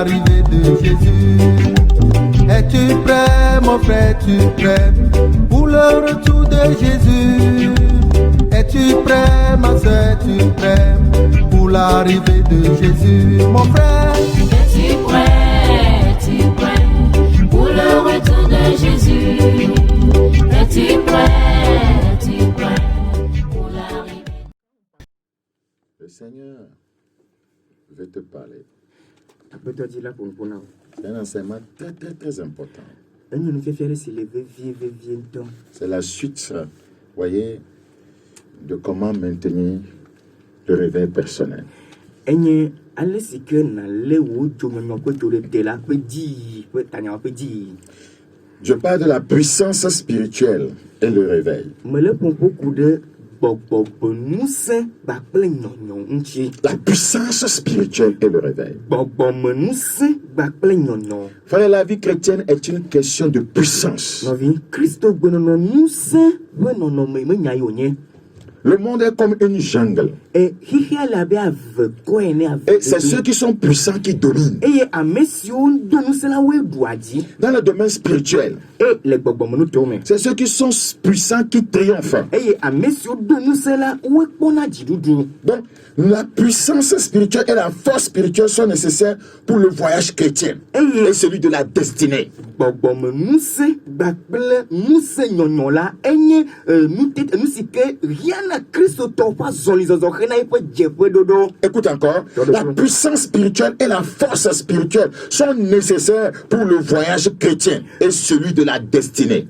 l'arrivée de Jésus. Es-tu prêt, mon frère, es-tu prêt pour le retour de Jésus? Es-tu prêt, ma soeur, es-tu prêt pour l'arrivée de Jésus? Mon frère, es-tu prêt pour le retour de Jésus? Es-tu prêt pour l'arrivée? Le Seigneur veut te parler. C'est un enseignement très, très, très important. C'est la suite, voyez, de comment maintenir le réveil personnel. Je parle de la puissance spirituelle et le réveil. La puissance spirituelle et le réveil. Frère, la vie chrétienne est une question de puissance. Le monde est comme une jungle. Et c'est ceux qui sont puissants qui dominent. Dans le domaine spirituel, c'est ceux qui sont puissants qui triomphent. Donc, la puissance spirituelle et la force spirituelle sont nécessaires pour le voyage chrétien et celui de la destinée. Écoute encore, la puissance spirituelle et la force spirituelle sont nécessaires pour le voyage chrétien et celui de la destinée.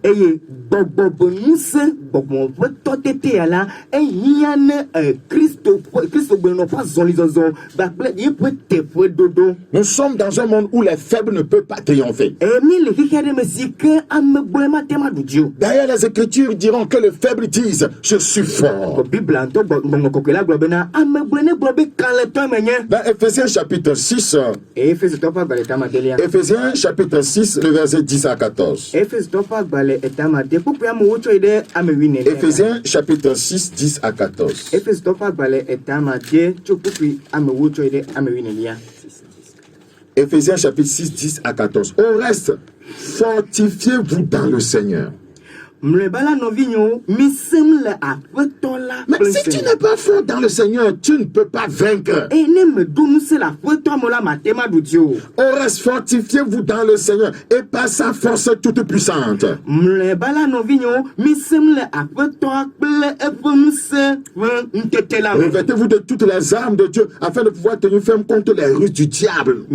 Nous sommes dans un monde où les faibles ne peuvent pas triompher. D'ailleurs, les Écritures diront que les faibles disent « Je suis fort ». Dans Ephésiens chapitre 6, Ephésiens chapitre 6, le verset 10 à 14. Ephésiens chapitre 6, 10 à 14. Ephésiens chapitre 6, 10 à 14. Au reste, fortifiez-vous dans le Seigneur. Mais si tu n'es pas fort dans le Seigneur, tu ne peux pas vaincre. Au reste, fortifiez-vous dans le Seigneur et par sa force toute puissante. Revêtez-vous de toutes les armes de Dieu afin de pouvoir tenir ferme contre les ruses du diable.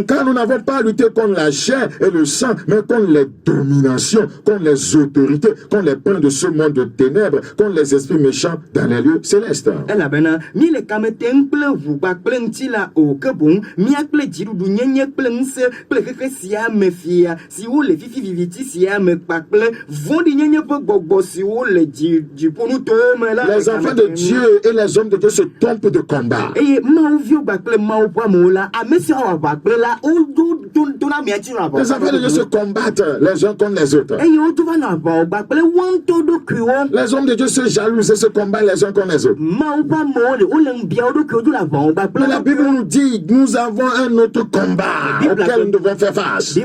Car nous n'avons pas lutter contre la chair et le sang, mais contre les dominations, contre les autorités, contre les princes de ce monde de ténèbres, contre les esprits méchants dans les lieux célestes. Les enfants de Dieu et les hommes de Dieu se trompent de combat. Les enfants de Dieu se combattent les uns contre les autres. Les hommes de Dieu se jalousent et se combattent les uns contre les autres. Mais la Bible nous dit nous avons un autre combat auquel nous devons faire face.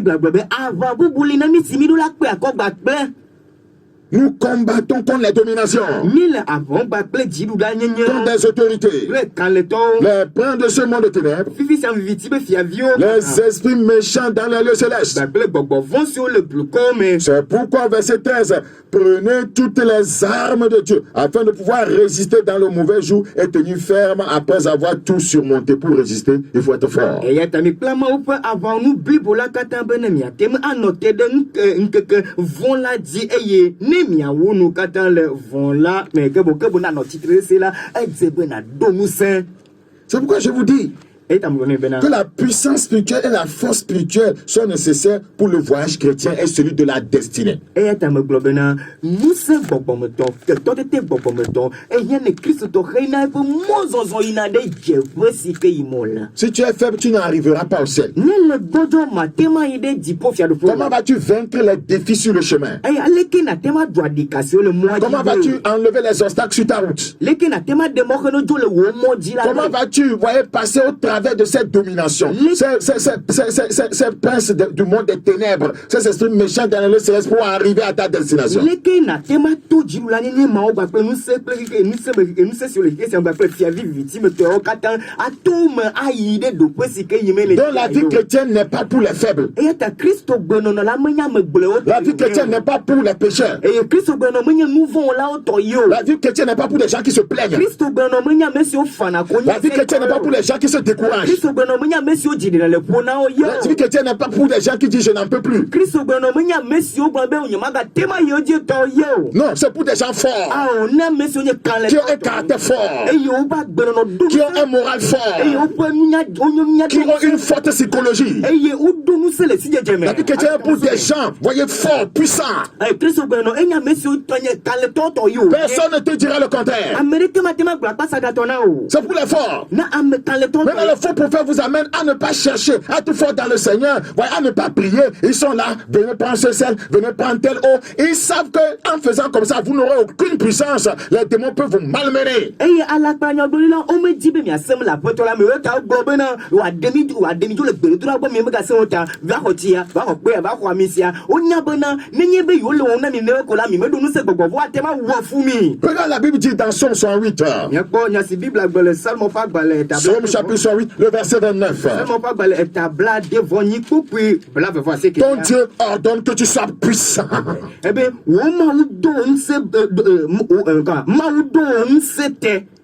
Nous combattons contre les dominations, contre les autorités, les princes de ce monde de ténèbres, les esprits méchants dans les lieux célestes. C'est pourquoi, verset 13, prenez toutes les armes de Dieu afin de pouvoir résister dans le mauvais jour et tenir ferme après avoir tout surmonté. Pour résister, il faut être fort. C'est pourquoi je vous dis, Que la puissance spirituelle et la force spirituelle sont nécessaires pour le voyage chrétien et celui de la destinée. Si tu es faible, tu n'arriveras pas au ciel. Comment vas-tu vaincre les défis sur le chemin? Comment vas-tu enlever les obstacles sur ta route? Comment vas-tu passer au travers de cette domination? Ces princes du monde des ténèbres, ces esprits méchants dans le céleste pour arriver à ta destination. Donc la vie chrétienne n'est pas pour les faibles. La vie chrétienne n'est pas pour les pécheurs. La vie chrétienne n'est pas pour les gens qui se plaignent. La vie chrétienne n'est pas pour les gens qui se découragent. La vie chrétienne n'est pas pour les gens qui disent je n'en peux plus. Non, c'est pour des gens forts, qui ont un caractère fort, qui ont un moral fort, qui ont une forte psychologie. La vie chrétienne est pour des gens, voyez, forts, puissants. Personne ne te dira le contraire. C'est pour les forts. Maintenant, le faux prophète vous amène à ne pas chercher, à être fort dans le Seigneur, à ne pas prier. Ils sont là, venez prendre ce sel, venez prendre tel eau. Ils savent qu'en faisant comme ça, vous n'aurez aucune puissance. Les démons peuvent vous malmener. Regarde, la Bible dit dans Somme 108. Somme chapitre 108, le verset 29. Ton Dieu ordonne que tu sois puissant.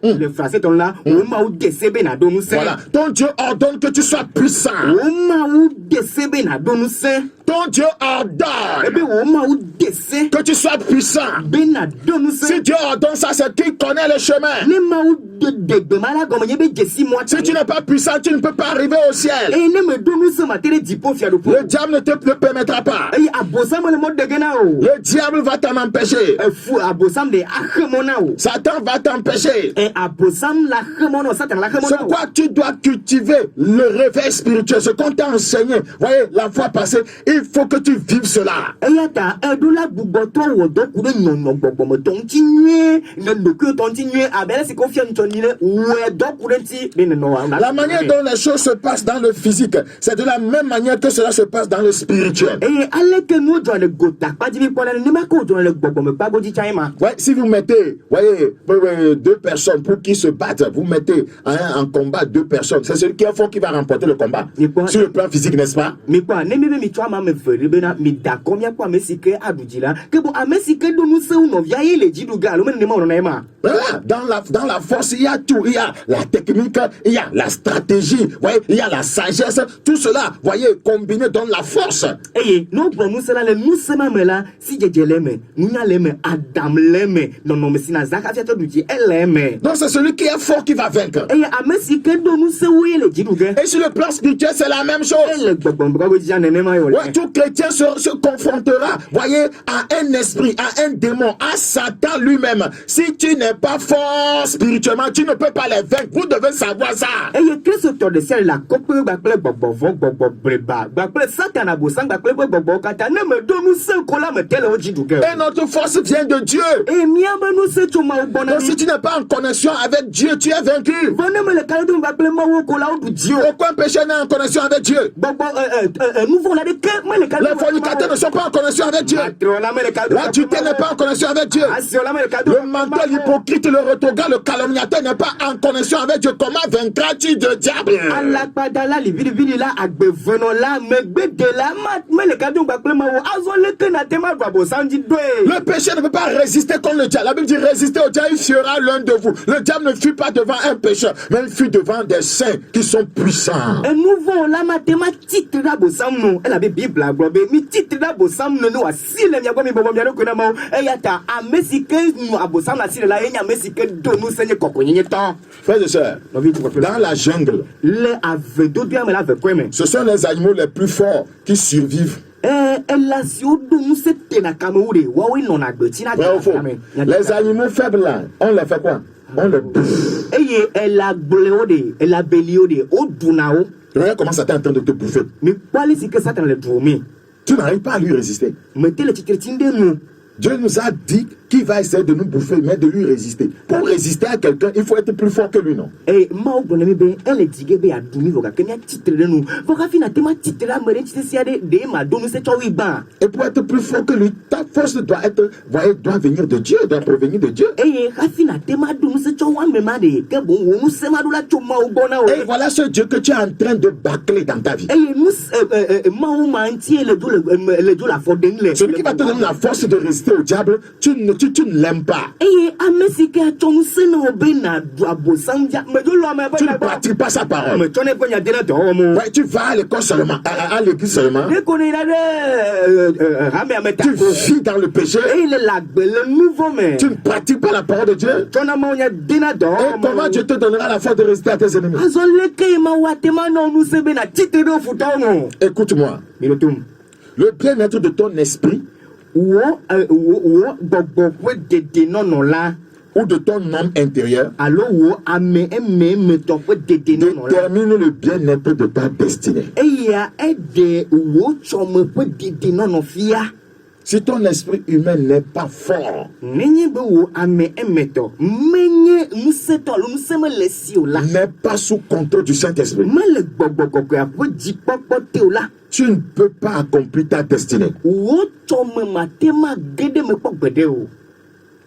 Le français ton là, voilà. Ton Dieu ordonne que tu sois puissant. Ton Dieu ordonne que tu sois puissant. Si Dieu ordonne ça, c'est qu'il connaît le chemin. Si tu n'es pas puissant, tu ne peux pas arriver au ciel. Le diable ne te le permettra pas. Le diable va t'en empêcher. Satan va t'empêcher. C'est pourquoi tu dois cultiver le réveil spirituel. Ce qu'on t'a enseigné, voyez, la fois passée, il faut que tu vives cela. La manière dont les choses se passent dans le physique, c'est de la même manière que cela se passe dans le spirituel. Ouais, si vous mettez, voyez, deux personnes pour qui se battent, vous mettez en combat deux personnes, c'est celui qui est fort qui va remporter le combat. Sur le plan physique, n'est-ce pas? Dans la force, il y a tout. Il y a la technique, il y a la stratégie, voyez, il y a la sagesse. Tout cela, voyez, combiné donne la force. Donc c'est celui qui est fort qui va vaincre. Et sur le plan spirituel, c'est la même chose. Ouais, tout chrétien se confrontera, voyez, à un esprit, à un démon, à Satan lui-même. Si tu n'es pas fort spirituellement, tu ne peux pas les vaincre. Vous devez savoir ça. Et notre force vient de Dieu. Donc si tu n'es pas en connexion avec Dieu, tu es vaincu. Aucun péché n'est en connexion avec Dieu. Les fornicateurs ne sont pas en connexion avec Dieu. L'adultère n'est pas en connexion avec Dieu. Le menteur, l'hypocrite, le retourgant, le calomniateur n'est pas en connexion avec Dieu. Comment vaincras-tu le diable? Le péché ne peut pas résister contre le diable. La Bible dit résister au diable, il fuira l'un de vous. Le diable ne fuit pas devant un pécheur, mais il fuit devant des saints qui sont puissants. Bible a globé mi titre da bosam no no asile mi agwa mi bobo mi anoko na ma eyata amesike nu abosam na asile la enya mesike do nu senye kokonyenye ton. Frères et sœurs, dans la jungle, le ave do bia me la ve kweme. ce sont les animaux les plus forts qui survivent. Vrai ou faux? Les animaux faibles là, on les fait quoi? On les bouffe. Regarde comment Satan est en train de te bouffer. Tu n'arrives pas à lui résister. Dieu nous a dit qu'il va essayer de nous bouffer, mais de lui résister. Pour résister à quelqu'un, il faut être plus fort que lui, non? Et pour être plus fort que lui, ta force doit venir de Dieu, doit provenir de Dieu. Et voilà ce Dieu que tu es en train de bâcler dans ta vie. Celui qui va te donner la force de résister au diable, tu ne l'aimes pas. Tu ne pratiques pas sa parole. Ouais, tu vas à l'école seulement, à l'église seulement. Tu vis dans le péché. Tu ne pratiques pas la parole de Dieu. Et comment Dieu te donnera la force de résister à tes ennemis? Écoute-moi. Le bien-être de ton esprit ou de ton homme intérieur détermine le bien-être de ta destinée. Si ton esprit humain n'est pas fort, n'est pas sous contrôle du Saint-Esprit, tu ne peux pas accomplir ta destinée.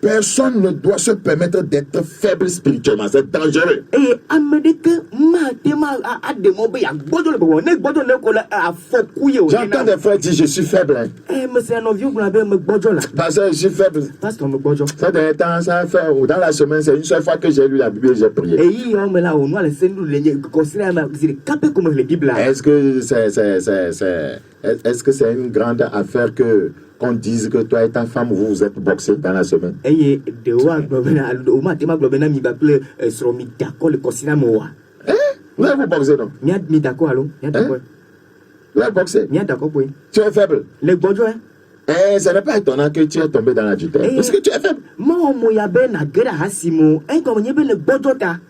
Personne ne doit se permettre d'être faible spirituellement. C'est dangereux. J'entends des frères dire je suis faible. Pasteur, je suis faible. Ça dernier temps, ça fait dans la semaine, c'est une seule fois que j'ai lu la Bible et j'ai prié. Est-ce que c'est une grande affaire qu'on dise que toi et ta femme vous êtes boxés dans la semaine? Vous avez boxé, non? Vous avez boxé? Tu es faible. Ce n'est pas étonnant que tu es tombé dans l'adultère. Parce que tu es faible.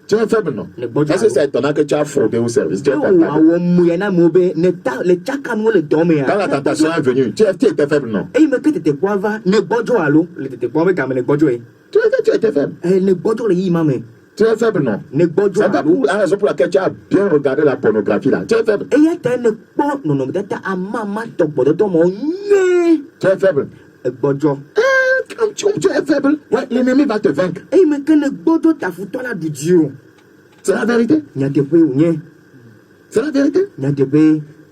Tu es faible, non? Est-ce que c'est étonnant que tu as fraudé au service? Tu es faible. Quand la tentation est venue, tu étais faible, non? Tu étais faible. Tu es faible, non? C'est pas pour la raison pour laquelle tu as bien regardé la pornographie là. Tu es faible. Tu es faible. Quand tu es faible, ouais, l'ennemi va te vaincre. C'est la vérité. C'est la vérité.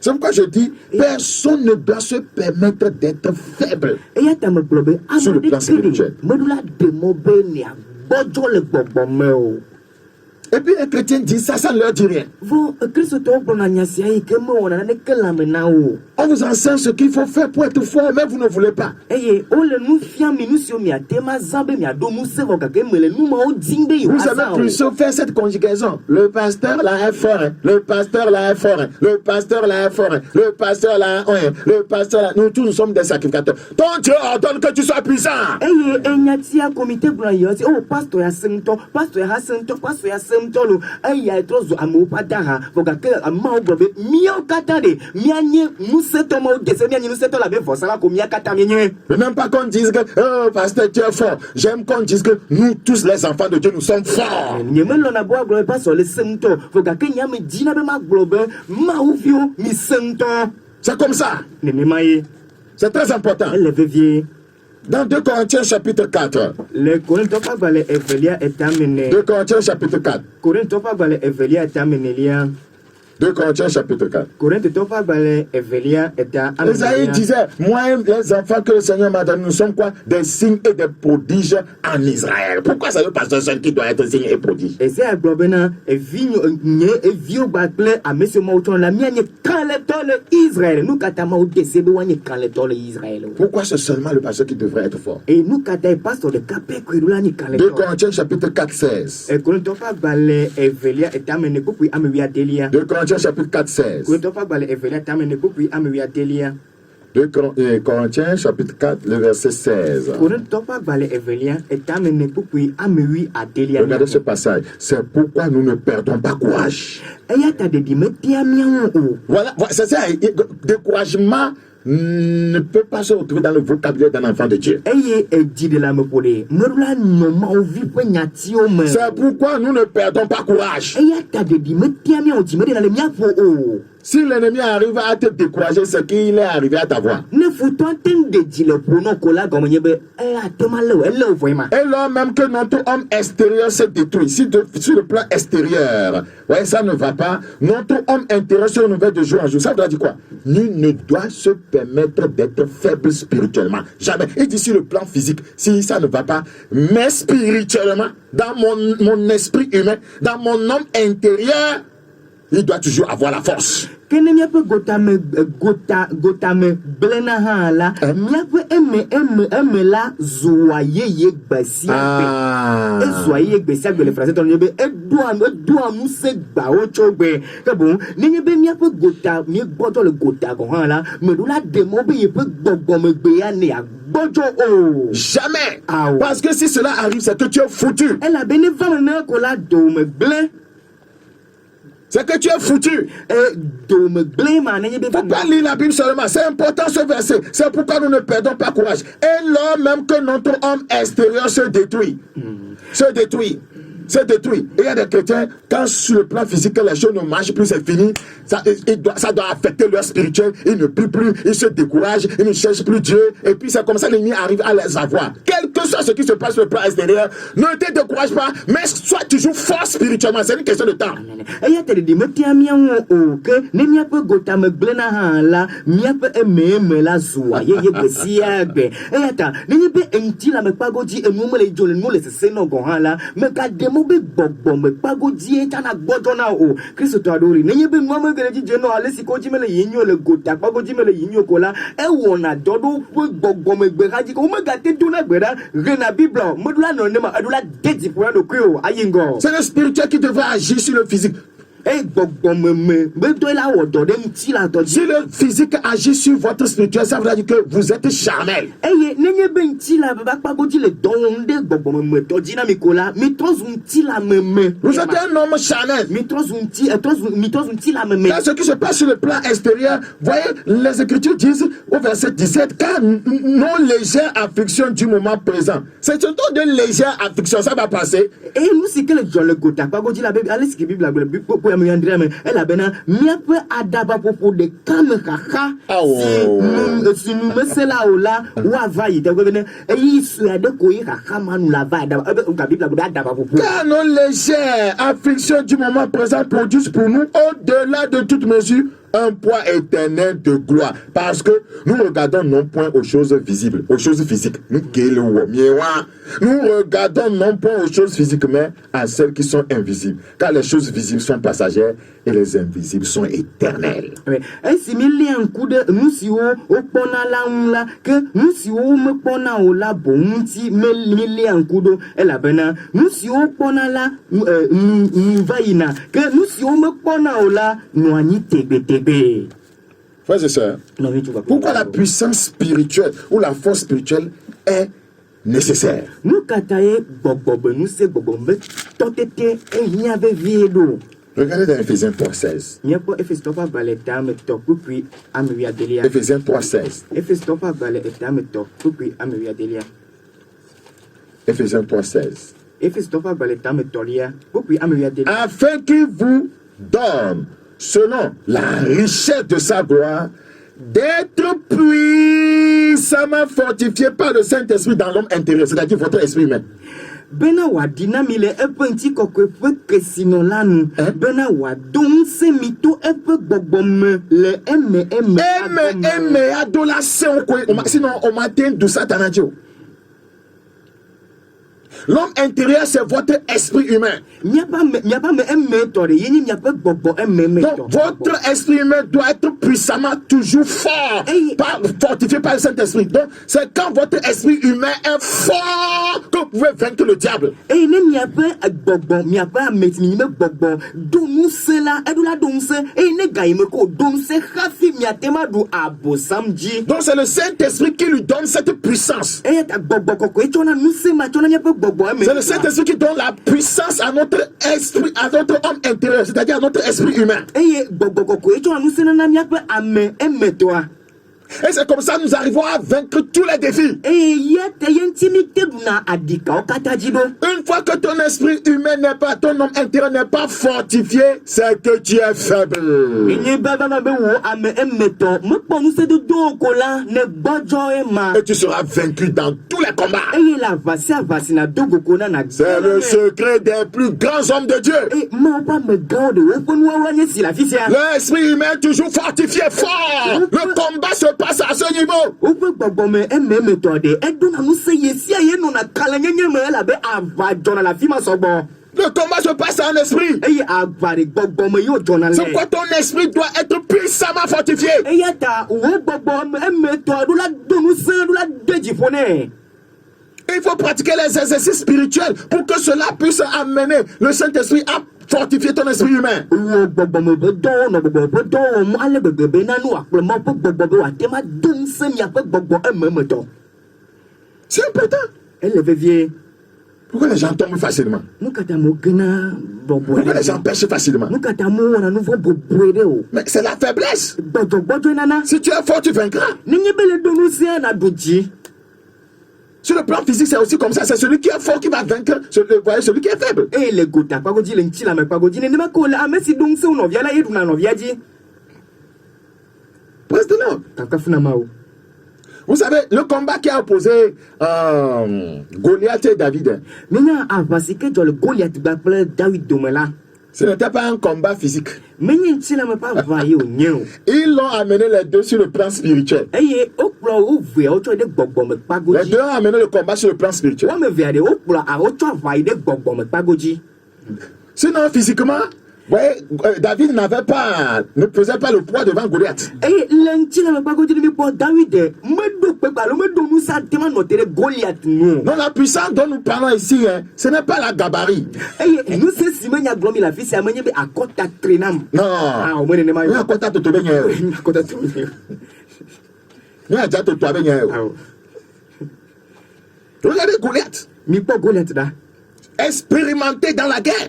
C'est pourquoi je dis, personne ne doit se permettre d'être faible sur le plan spirituel. Et puis les chrétiens disent ça ne leur dit rien. On vous enseigne ce qu'il faut faire pour être fort, mais vous ne voulez pas. Vous avez plus faire cette conjugaison. Le pasteur là est fort. Le pasteur là est fort. Le pasteur là est fort. Le pasteur là est le pasteur là. Nous tous nous sommes des sacrificateurs. Ton Dieu ordonne que tu sois puissant. Mais même pas qu'on dise que oh pasteur tu es fort. J'aime qu'on dise que nous tous les enfants de Dieu nous sommes forts. C'est comme ça. C'est très important. Dans 2 Corinthiens chapitre 4. 2 Corinthiens chapitre 4. 2 Corinthiens chapitre 4. Korinthe tɔfa gbalẽ evelia eta ame Esaïe evelia. disait, moi les enfants que le Seigneur m'a donnés, nous sommes quoi? Des signes et des prodiges en Israël. Pourquoi c'est le pasteur seul qui doit être signe et prodige? Esaïe gblɔ bena eviwo gba kple ame siwo Mawu tsɔ la míanye kalẽtɔ le Israël. Nu katã Mawu de se be woanye kalẽtɔ le Israël. Pourquoi c'est seulement le pasteur qui devrait être fort? Et nu katã pastor ɖeka pɛ koe ɖo la nye 2 kalẽtɔ. Corinthiens chapitre 4, 16. Korinthe tɔfa gbalẽ evelia eta ame ne kpukpui ame wuiadelia. 2 Corinthiens chapitre 4, 16. Korinthe tɔfa gbalẽ evelia eta ame ne kpukpui ame wuiadelia. 2 Corinthiens chapitre 4, le verset 16. Korinthe tɔfa gbalẽ evelia eta ame ne kpukpui ame wuiadelia. Regardez ce passage. C'est pourquoi nous ne perdons pas courage. Eya ta ɖeɖi metia míawo o. Voilà, c'est ça. Découragement ne peut pas se retrouver dans le vocabulaire d'un enfant de Dieu. Eye dziɖeleameƒo ɖe meɖo la nɔ Mawu vi ƒe nyatiwo me. C'est pourquoi nous ne perdons pas courage. Eya ta ɖeɖi metia míawo dzi meɖena le míaƒo o. Si l'ennemi arrive à te décourager, c'est qu'il est arrivé à t'avoir. Ne futɔ te ŋu ɖe dzi le ƒo nɔ ko la gɔme nye be ate ma lé o elé o vɔe ma. Et lors même que notre homme extérieur se détruit, sur le plan extérieur, ouais, ça ne va pas, notre homme intérieur se renouvelle de jour en jour. Ça doit dire quoi? Nul ne doit se permettre d'être faible spirituellement. Jamais. Il dit sur le plan physique, si ça ne va pas, mais spirituellement, dans mon esprit humain, dans mon homme intérieur, il doit toujours avoir la force. Ke ne míaƒe gotame gblẽna hã la míaƒe eme la zua yeye gbe sia gbe. Ezua yeye gbe sia gbe le français tɔ nye be edoa ŋusẽ gbawo tso gbe. Ke boŋ nenye be míaƒe gota míegbɔdzɔ le gota gɔ hã la meɖo la ɖe mɔ be yeƒe gbɔgbɔmegbe ya ne agbɔdzɔ o. Jamais. Ah ouais. Parce que si cela arrive, c'est que tu es foutu. Elabene va nenea ko la dome gblẽ. C'est que tu es foutu. Dome gblẽ ma nenye be va Faut pas lire la Bible seulement. C'est important ce verset. C'est pourquoi nous ne perdons pas courage. Et lors même que notre homme extérieur se détruit. Se détruit. Se détruit. Et il y a des chrétiens, quand sur le plan physique, les choses ne marchent plus, c'est fini. Ça doit affecter leur spirituel. Ils ne prient plus, ils se découragent, ils ne cherchent plus Dieu. Et puis c'est comme ça que l'ennemi arrive à les avoir. Quel que soit ce qui se passe sur le plan extérieur, ne te décourage pas, mais sois toujours fort spirituellement. C'est une question de temps. eya ta ɖeɖi metia míawo o ke ne míaƒe gotame gblẽna hã la míaƒe eme la zua yeye gbe sia gbe. Eya ta nenye be eŋuti la mekpago dzi enuwo mele dzo le nuwo le sese nɔ gɔ hã la megade mo be gbɔgbɔ mekpago dzie tsana gbɔdzɔna o. Kristotɔ aɖewo ri nenye be nua mege le dzidze nɔ ale si ko dzi mele yi nyo le gota kpago dzi mele yi nyo ko la ewɔna dɔ ɖo ƒe gbɔgbɔmegbe xa dzi ko womegate dona gbe ɖa ɣena bibla o meɖo la nɔ ne ma eɖo la de dziƒo na ɖokui o ayi ŋgɔ. C'est le spirituel qui devrait agir sur le physique. Gbɔgbɔmeme betɔ la wɔ dɔ ɖe ŋuti la tɔ Si dzi. le physique agit sur votre spirituel, ça veut dire que vous êtes charnel. Eye nenye be ŋuti la be akpago dzi le dɔ wɔm ɖe gbɔgbɔmeme tɔ dzi na mi ko la mitrɔ zu ŋuti la meme. Vous êtes un homme charnel. Mitrɔ zu ŋuti la meme. Dans ce qui se passe sur le plan extérieur, voyez, les Écritures disent au verset 17, car nos légères afflictions du moment présent, c'est surtout de légères afflictions, ça va passer. Eye nu si ke le dzɔ le gota kpago dzi la be ale si ke bibla gblɔ bi kpokpo ya me yandria me elabena míaƒe adabaƒoƒo ɖeka me xaxa si numesẽ la o la woava yi teƒe bene eyi sue aɖe ko yi xaxa ma nu la va ga bibla gblɔ be adabaƒoƒo. Car nos légères afflictions du moment présent produisent pour nous, au-delà de toute mesure, un poids éternel de gloire. Parce que nous regardons non point aux choses visibles, aux choses physiques. Nous regardons non point aux choses physiques, mais à celles qui sont invisibles. Car les choses visibles sont passagères et les invisibles sont éternelles. Esi mi lia ŋku ɖe nu siwo wokpɔna la ŋu la ke nu siwo mekpɔna o la boŋ ŋuti mi lia ŋku ɖo elabena nu siwo kpɔna la nu va yina ke nu siwo mekpɔna o la nɔ anyi tegbetegbe. Frères et sœurs, pourquoi la puissance spirituelle ou la force spirituelle est nécessaire? Nu kata ye gbɔgbɔ be nu se gbɔgbɔ be tɔtete ehiã vevie ɖo. Regardez dans Ephésiens 3.16. Míakpɔ Efesitɔ ƒe agbalẽ etame tɔ kpukpui ame wuiadelia. Ephésiens 3.16. Efesitɔ ƒe agbalẽ etame tɔ kpukpui ame wuiadelia. Ephésiens 3.16. Efesitɔ ƒe agbalẽ etame tɔlia kpukpui ame wuiadelia. Afin qu'il vous donne, selon la richesse de sa gloire, d'être puissamment fortifié par le Saint-Esprit dans l'homme intérieur, c'est-à-dire votre esprit humain. bena wa dinami le epe nti kokwe pe kesino lanu bena wa don se mito epe gbogbomme le eme adoration sinon on m'atteint de Satan. L'homme intérieur, c'est votre esprit humain. Donc, votre esprit humain doit être puissamment toujours fort, fortifié par le Saint-Esprit. Donc, c'est quand votre esprit humain est fort que vous pouvez vaincre le diable. Donc, c'est le Saint-Esprit qui lui donne cette puissance. C'est le Saint-Esprit qui donne la puissance à notre esprit, à notre homme intérieur, c'est-à-dire à notre esprit humain. Et c'est comme ça que nous arrivons à vaincre tous les défis. Une fois que ton esprit humain n'est pas, ton homme intérieur n'est pas fortifié, c'est que tu es faible. Et tu seras vaincu dans tous les combats. C'est le secret des plus grands hommes de Dieu. L'esprit humain est toujours fortifié, fort. Le combat se passe à ce niveau. Le combat se passe en esprit. C'est quoi ton esprit doit être puissamment fortifié. Il faut pratiquer les exercices spirituels pour que cela puisse amener le Saint-Esprit à fortifier ton esprit humain. C'est important. Pourquoi les gens tombent facilement? Pourquoi les gens pêchent facilement? Mais c'est la faiblesse. Si tu es fort, tu vaincras. Sur le plan physique, c'est aussi comme ça. C'est celui qui est fort qui va vaincre celui qui est faible. Presque non. Vous savez, le combat qui a opposé Goliath et David, ce n'était pas un combat physique. Ils l'ont amené les deux sur le plan spirituel. Les deux ont amené le combat sur le plan spirituel. Sinon, physiquement, David ne pesait pas le poids devant Goliath. Non, la puissance dont nous parlons ici, ce n'est pas la gabarit. Regardez Goliath. Expérimenté dans la guerre.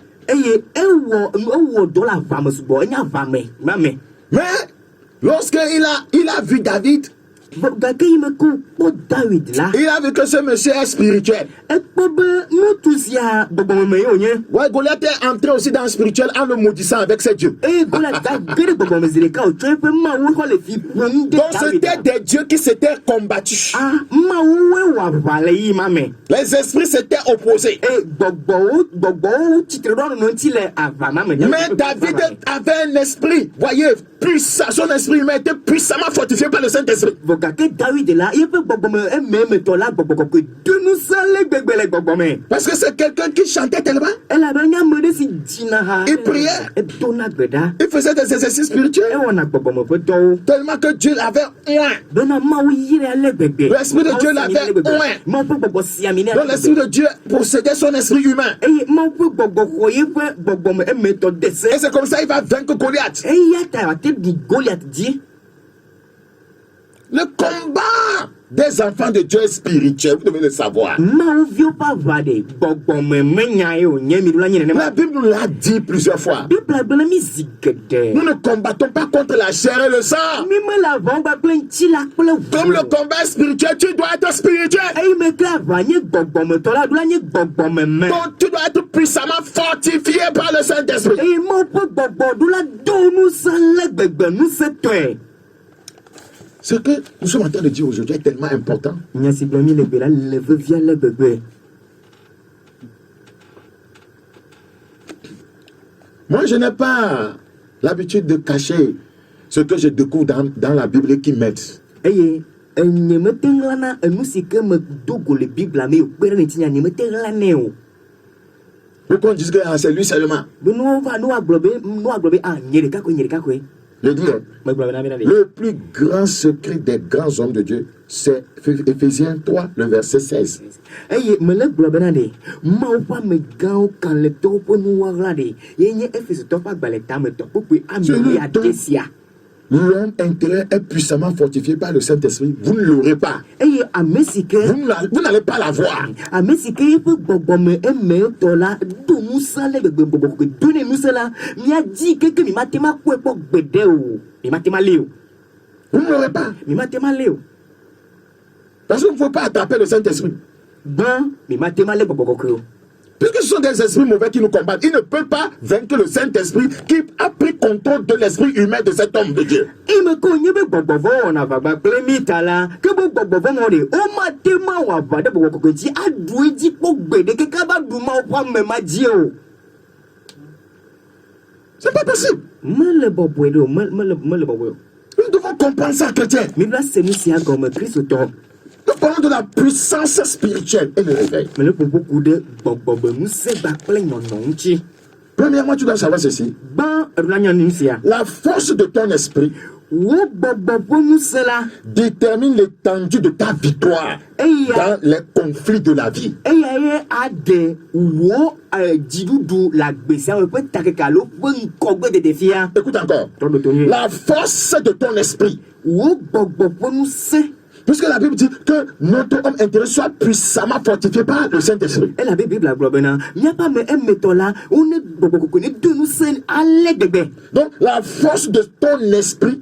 Mais lorsqu'il a vu David, il a vu que ce monsieur est spirituel. Goliath est entré aussi dans le spirituel en le maudissant avec ses dieux. Donc c'était des dieux qui s'étaient combattus. Les esprits s'étaient opposés. Mais David avait un esprit, voyez, puissant. Son esprit humain était puissamment fortifié par le Saint-Esprit. Parce que c'est quelqu'un qui chantait tellement. Il priait. Il faisait des exercices spirituels. Tellement que Dieu l'avait oint. L'esprit de Dieu l'avait oint. Donc l'esprit de Dieu possédait son esprit humain. Et c'est comme ça qu'il va vaincre Goliath. Le combat des enfants de Dieu est spirituel, vous devez le savoir. La Bible nous l'a dit plusieurs fois. Nous ne combattons pas contre la chair et le sang. Comme le combat est spirituel, tu dois être spirituel. Donc tu dois être puissamment fortifié par le Saint-Esprit. Ce que nous sommes en train de dire aujourd'hui est tellement important. Moi, je n'ai pas l'habitude de cacher ce que je découvre dans la Bible et qui m'aide. eye enye me tenglana enu si ke me dogo le Bible me okpere ne tinya ne me tenglane o. Pourquoi on dit que c'est lui seulement? Be no aglobe nyere kako Je dis, me globe na bena de. le plus grand secret des grands hommes de Dieu, c'est Éphésiens 3, le verset 16. Eye me le globe na de ma pa me gao kan le to po nu wagla de yenye Efeso to pa gbale ta me to popu ami ya desia. L'homme intérieur est puissamment fortifié par le Saint-Esprit. Vous ne l'aurez pas. Eye amesike Vous n'allez pas l'avoir. amesike yepe gbogbo me eme to la do musa le gbogbo do ne musa la mi a di keke mi matema ko epo gbede o mi matema le o Vous ne l'aurez pas. mi matema le o Parce qu'il ne faut pas attraper le Saint-Esprit. bon mi matema le gbogbo ko. Puisque ce sont des esprits mauvais qui nous combattent, ils ne peuvent pas vaincre le Saint-Esprit qui a pris contrôle de l'esprit humain de cet homme de Dieu. Ime ko nyebe gbogbo na baba plemita la ke gbogbo mo de o matema wa ba de gbogbo ko ji adu ji po gbede ke ka ba du ma o me ma ji o. C'est pas possible. Me le bobo do me le bobo. Nous devons comprendre ça, chrétien. Mi bla se mi si agome Christ to. Nous parlons de la puissance spirituelle et le réveil. Me le beaucoup de gbogbo mu se ba ple nononchi. Premièrement, tu dois savoir ceci. Ban ranya nimsia. La force de ton esprit Wo gbogbo mu se la. détermine l'étendue de ta victoire Eya dans les conflits de la vie. eya ade wo jidudu la gbese a pe takekalo pe nkogbe de defia. Écoute encore. Todo tonye. La force de ton esprit. Wo gbogbo mu se. Puisque la Bible dit que notre homme intérieur soit puissamment fortifié par le Saint-Esprit. Et la Bible la globena. Nya pa me emetola on est gbogbo ko ni de nu se ale debe. Donc, la force de ton esprit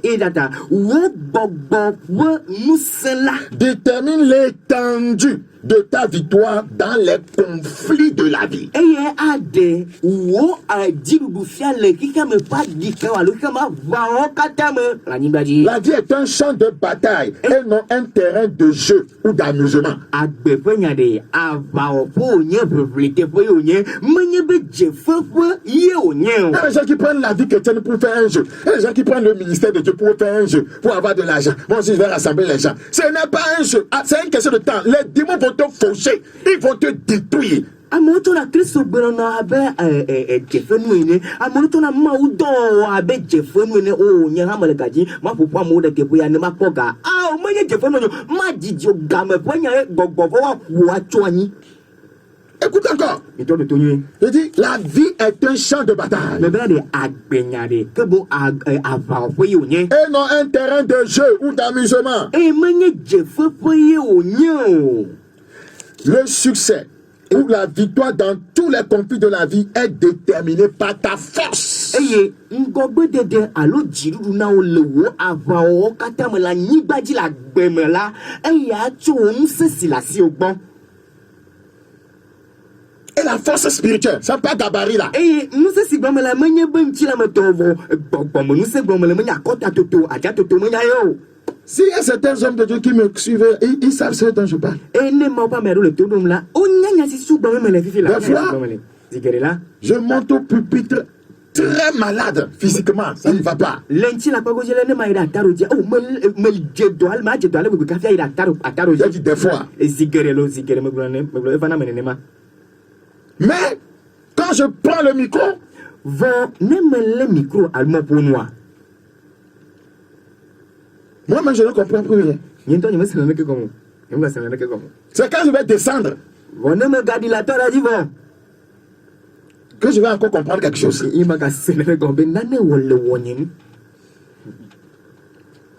E data wo gbogbo wo mu se la. détermine l'étendue de ta victoire dans les conflits de la vie. Eye ade wo jidudu fia le kika me pa dika wa lo kama va o kata me la nyimbaji. La vie est un champ de bataille et non un terrain de jeu ou d'amusement. Agbe fenya de ava o po nye privilege po yo nye menye be je fefo ye o nye o. Il y a des gens qui prennent la vie chrétienne pour faire un jeu. Il y a des gens qui prennent le ministère de Dieu pour faire un jeu, pour avoir de l'argent. Moi aussi, je vais rassembler les gens. Ce n'est pas un jeu. Ah, c'est une question de temps. Les démons vont te faucher. Ils vont te détruire. Amoto na Kristo gbero na abe jefenu ene amoto na ma udo abe jefenu ene o nye ha mele gaji ma popo amu de kepo ya ne ma poga o menye jefenu ma jiji o game po nya gbogbo wa ku acho anyi. Écoute encore. Ito de tonye. Je dis, la vie est un champ de bataille. Me bela de agbenya de ke bo ava po ye o nye. Et non un terrain de jeu ou d'amusement. E menye jefepo ye o nye o. Le succès ou la victoire dans tous les conflits de la vie est déterminé par ta force. Eye ngogbe dede alo jirudu na o le wo ava o kata me la nyigbaji la gbeme la eya tso on se silasi ogbon. Et la force spirituelle, ça pas gabarit là. Eye nous se si gbeme la menye benchi la me tovo gbogbo me nous se gbeme la menye akota toto aja toto menye yo. S'il y a certains hommes de Dieu qui me suivent, ils savent ce dont je parle. E ne ma pa me ro le todum la o nyanya si su gbeme me le fifi la. Des fois, Zigere la. Je monte au pupitre très malade physiquement, ça ne va pas. Lenchi la pago jele ne ma ira taro je o me je doal ma je doal bu ka fia ira taro ataro J'ai je. dit des fois. Zigere lo zigere me glo evana menene ma. Mais quand je prends le micro, Vont ne me le micro almo pour moi. moi-même je ne comprends plus rien. Yento ni me se me ke como. Yemo se me ke como. C'est quand je vais descendre Vont ne me gadi la tora di vont. que je vais encore comprendre quelque chose. Ima ka se me gombe nane wole wonim.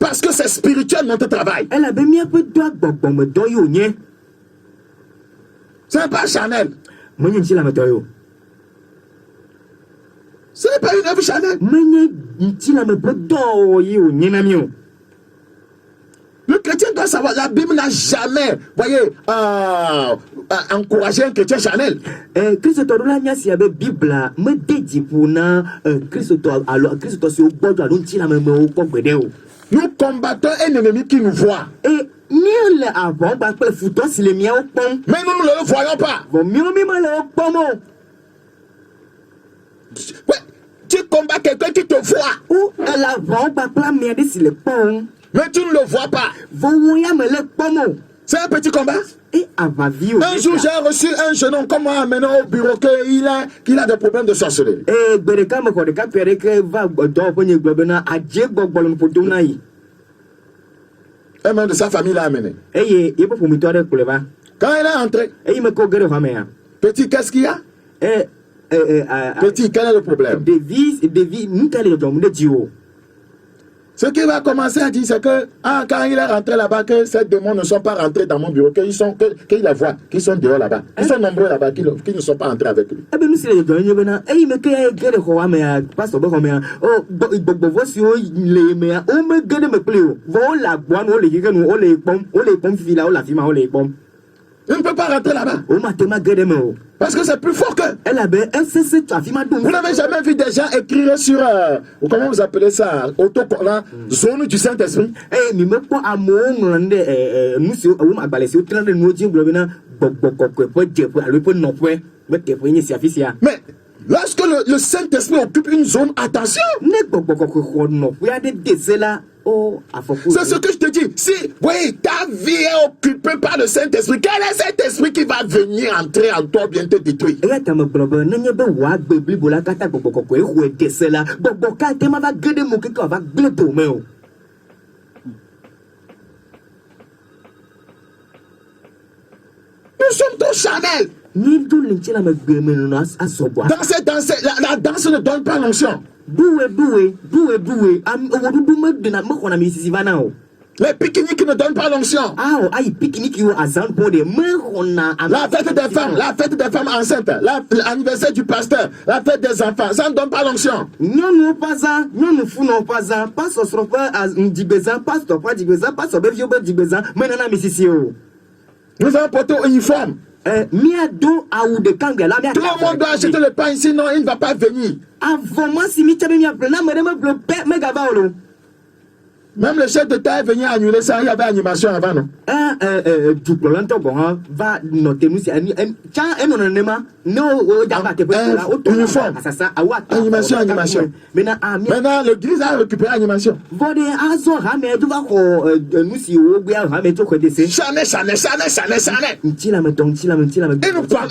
Parce que c'est spirituel notre travail. Elle a bien peu doigt gbogbo me doyo nye. Ce n'est pas Chanel. Menye nchi la me doyo. Ce n'est pas une œuvre Chanel. Menye nchi la me po doyo nye na mio. Le chrétien doit savoir, la Bible n'a jamais, voyez, encouragé un chrétien Chanel. Kristo to la nya si abe Bibla me deji puna Kristo to alo Kristo to si o gbodo alo nchi la me o ko gbede o. Nous combattons un ennemi qui nous voit. E ni le avant ba pe futo si le mia o pon. Mais nous ne le voyons pas. Bon mio mi ma le o pon mo. Ouais, tu combats quelqu'un qui te voit, Ou elle a vraiment pas plein de si le pont. mais tu ne le vois pas. Voyons me le pomme. C'est un petit combat. Et à ma vie. Un jour, j'ai reçu un jeune homme comme moi maintenant au bureau qu'il a des problèmes de sorcellerie. Eh, Bereka me connaît qu'à faire que va dans le globena à Diego Bolon pour Donaï. Un membre de sa famille l'a amené. Eh, il faut pour me tourner pour le vin. Quand il est entré, Eh, il me cogère vraiment. petit, qu'est-ce qu'il y a? Petit, quel est le problème? Devise, nous t'allons le dominer de Dieu. Ce qu'il va commencer à dire, c'est que quand il est rentré là-bas, que ces démons ne sont pas rentrés dans mon bureau, qu'il la voit, qu'ils sont dehors là-bas. Ils sont nombreux là-bas, qu'ils ne sont pas entrés avec lui. Eh bien, nous, c'est les dominions maintenant. Eh, il me guère quoi, mais pas sur le mais oh, voici, les mais on me guère me plaît. Voilà, bon, on les pommes, fila, on la fima, on les pommes. Il ne peut pas rentrer là-bas. Oh, ma théma guère me. Parce que c'est plus fort que. Elle avait SCC, tu as fima Vous n'avez jamais vu des gens écrire sur, comment vous appelez ça, autocollant, zone du Saint-Esprit? Eh, mais même pas à mon nous, c'est où ma balai, c'est au train de nous dire, globina, Mais lorsque le Saint-Esprit occupe une zone, attention! C'est ce que je te dis. Si, oui, ta vie est occupée par le Saint-Esprit, quel est cet esprit qui va venir entrer en toi, bien te détruire? Nous sommes tous charnels. La danse ne donne pas l'onction. Les pique-niques ne donnent pas l'onction. La fête des femmes enceintes, l'anniversaire du pasteur, la fête des enfants, ça ne donne pas l'onction. Nous avons porté au uniforme. Tout le monde doit acheter le pain, sinon il ne va pas venir. Même le chef d'État est venu annuler ça, il y avait animation avant, non? Va noter nous animation. Maintenant, l'église a récupéré animation. Chanel.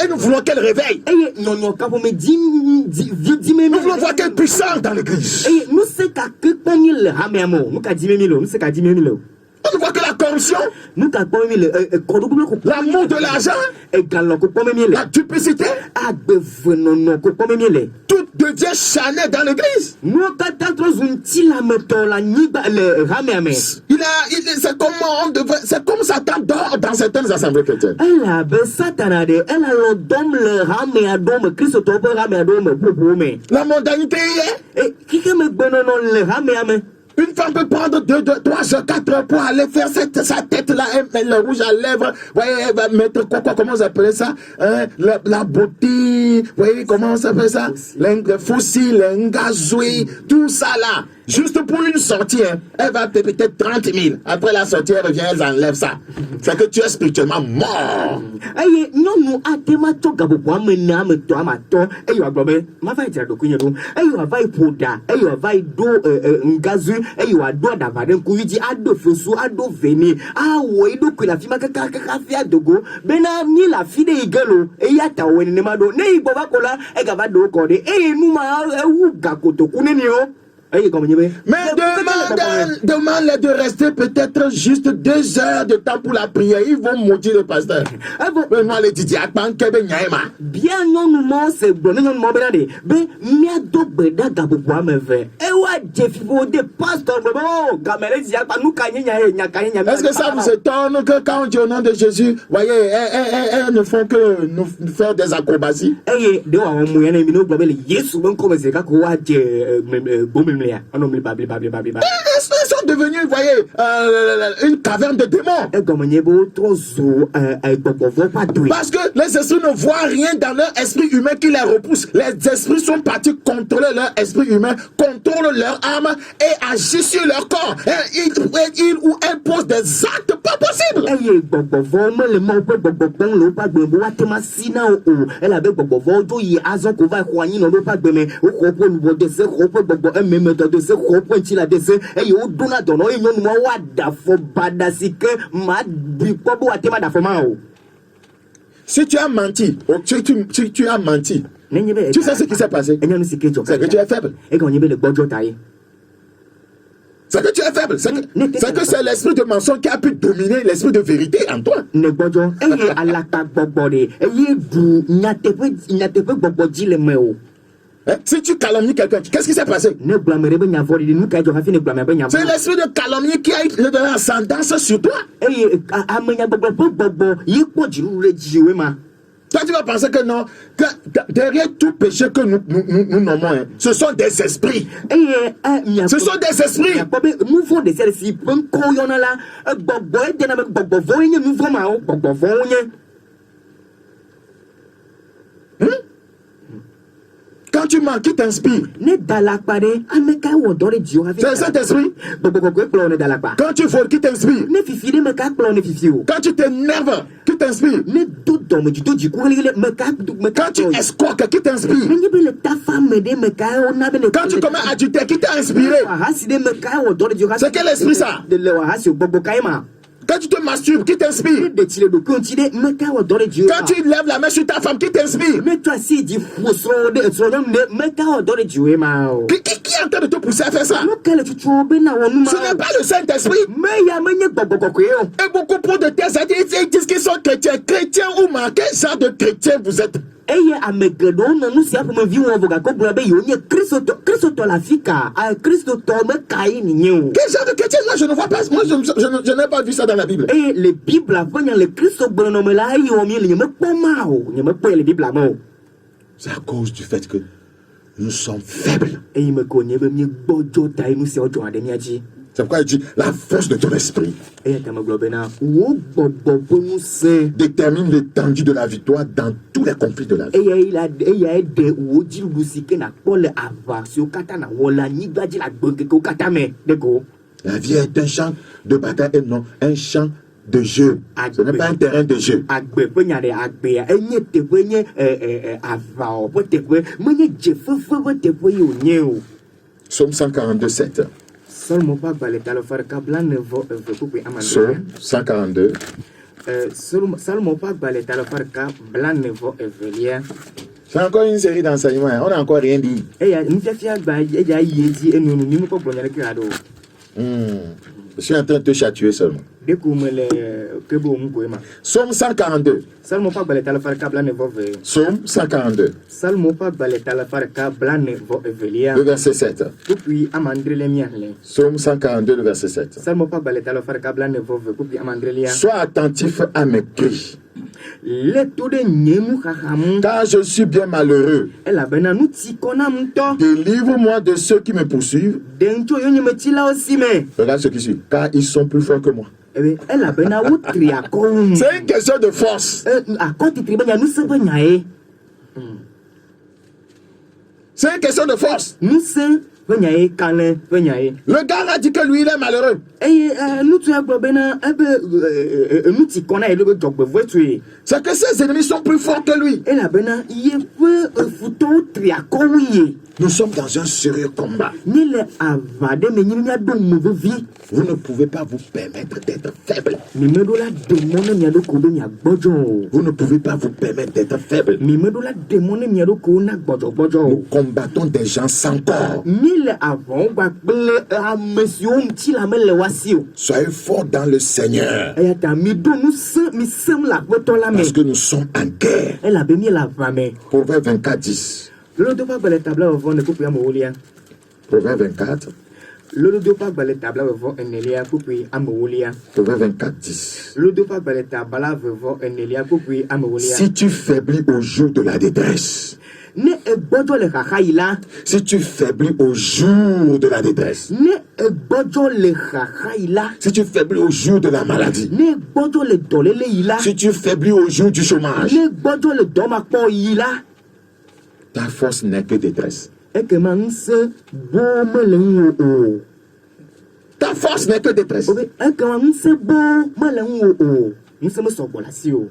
Et nous voulons qu'elle réveille. Nous voulons voir quelle puissance dans l'église. On voit que la corruption, l'amour de l'argent, la duplicité, tout devient charnel dans l'église. C'est comme Satan dort dans certaines assemblées chrétiennes. La mondanité est. Une femme peut prendre 2, 3 heures, 4 heures pour aller faire sa tête-là, le rouge à lèvres. Vous voyez, elle va mettre comment vous appelez ça? La beauté, vous voyez, comment on s'appelle ça? Le fossile, l'engazoui, tout ça là. Juste pour une sortie, hein. Elle va peut-être 30 000. Après la sortie, elle revient, elle enlève ça. C'est que tu es spirituellement mort. Mais demande-les de rester peut-être juste 2 heures de temps pour la prière. Ils vont maudire le pasteur. Mais moi, les Didier, bien non, c'est bon, non, est-ce que ça vous étonne que quand on dit au nom de Jésus, voyez, elles ne font que nous faire des acrobaties? Elles sont devenus, vous voyez, une caverne de démons. Parce que les esprits ne voient rien dans leur esprit humain qui les repousse. Les esprits sont partis contrôler leur esprit humain, contrôlent leur âme et agissent sur leur corps. Et ils ou elles posent des actes pas possibles. Si tu as menti, tu as menti, tu sais ce qui s'est passé. C'est que tu es faible. C'est que tu es faible. C'est que c'est l'esprit de mensonge qui a pu dominer l'esprit de vérité en toi. Si tu calomnies quelqu'un, qu'est-ce qui s'est passé? C'est l'esprit de calomnie qui a eu de l'ascendance sur toi. Toi, tu vas penser que non, que derrière tout péché que nous nommons, ce sont des esprits. Ce sont des esprits. Quand tu mens, qui t'inspire? C'est cet esprit. Quand tu voles, qui t'inspire? Quand tu t'énerves, qui t'inspire? Quand tu escroques, qui t'inspire? Quand tu commets adultère, qui t'a inspiré? C'est quel esprit ça? Quand tu te masturbes, qui t'inspire? Quand tu lèves la main sur ta femme, qui t'inspire? Qui est en train de te pousser à faire ça? Ce n'est pas le Saint-Esprit. Et beaucoup de tes amis disent qu'ils sont chrétiens. Chrétiens ou pas? Quel genre de chrétien vous êtes? Quel genre de chrétien? Moi je ne vois pas. Moi je n'ai pas vu ça dans la Bible. C'est à cause du fait que nous sommes faibles. C'est pourquoi il dit la force de ton esprit détermine l'étendue de la victoire dans tous les conflits de la vie. La vie est un champ de bataille et non un champ de jeu. Ce n'est pas un terrain de jeu. Psaume 142, 7. Psaume 142. C'est encore une série d'enseignements. On n'a encore rien dit. Je suis en train de te chatuer seulement. Psaume 142. Psaume 142. Le verset 7. Psaume 142, le verset 7. Sois attentif à mes cris, car je suis bien malheureux. Délivre-moi de ceux qui me poursuivent. Regarde ce qui suit. Car ils sont plus forts que moi. C'est une question de force. C'est une question de force. Le gars a dit que lui il est malheureux. C'est que ses ennemis sont plus forts que lui. Nous sommes dans un sérieux combat. Vous ne pouvez pas vous permettre d'être faible. Vous ne pouvez pas vous permettre d'être faible. Nous combattons des gens sans corps. Soyez forts dans le Seigneur. Parce que nous sommes en guerre. Proverbe 24, 10. Proverbe 24. Proverbe 24, 10. Si tu faiblis au jour de la détresse, ne ebodzo le xaxayi la si tu faiblis au jour de la détresse, ne ebodzo le xaxayi la si tu faiblis au jour de la maladie, ne ebodzo le dɔléle yi la si tu faiblis au jour du chômage, ne ebodzo le dɔmakpɔ yi la ta force n'est que détresse. ekema ŋusẽ bo mele ŋu o Ta force n'est que détresse. o be ekema ŋusẽ bo mele ŋu o ŋusẽ mesɔgbɔ le asi o.